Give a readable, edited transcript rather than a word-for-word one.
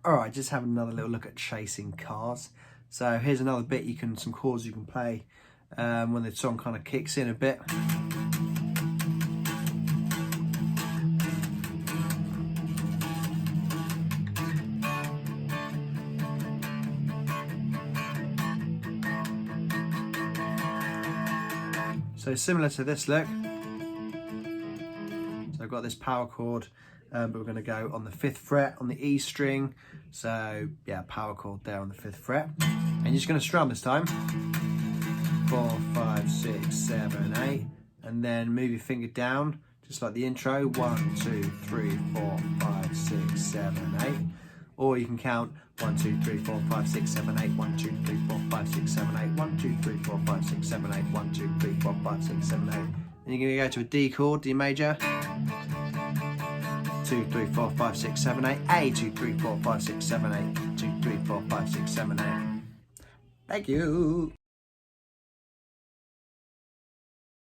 Alright, just having another little look at chasing cars. So here's another bit some chords you can play when the song kind of kicks in a bit. So similar to this, look. So I've got this power chord, but we're going to go on the 5th fret on the E string. So yeah, power chord there on the 5th fret. And you're just going to strum this time. 4, 5, 6, 7, 8. And then move your finger down, just like the intro. 1, 2, 3, 4, 5, 6, 7, 8. Or you can count 1, 2, 3, 4, 5, 6, 7, 8. 1, 2, 3, 4, 5, 6, 7, 8. 1, 2, 3, 4, 5, 6, 7, 8. 1, 2, 3, 4, 5, 6, 7, 8. And you're going to go to a D chord, D major. 2, 3, 4, 5, 6, 7, 8. A, 2, 3, 4, 5, 6, 7, 8. 2, 3, 4, 5, 6, 7, 8. Thank you.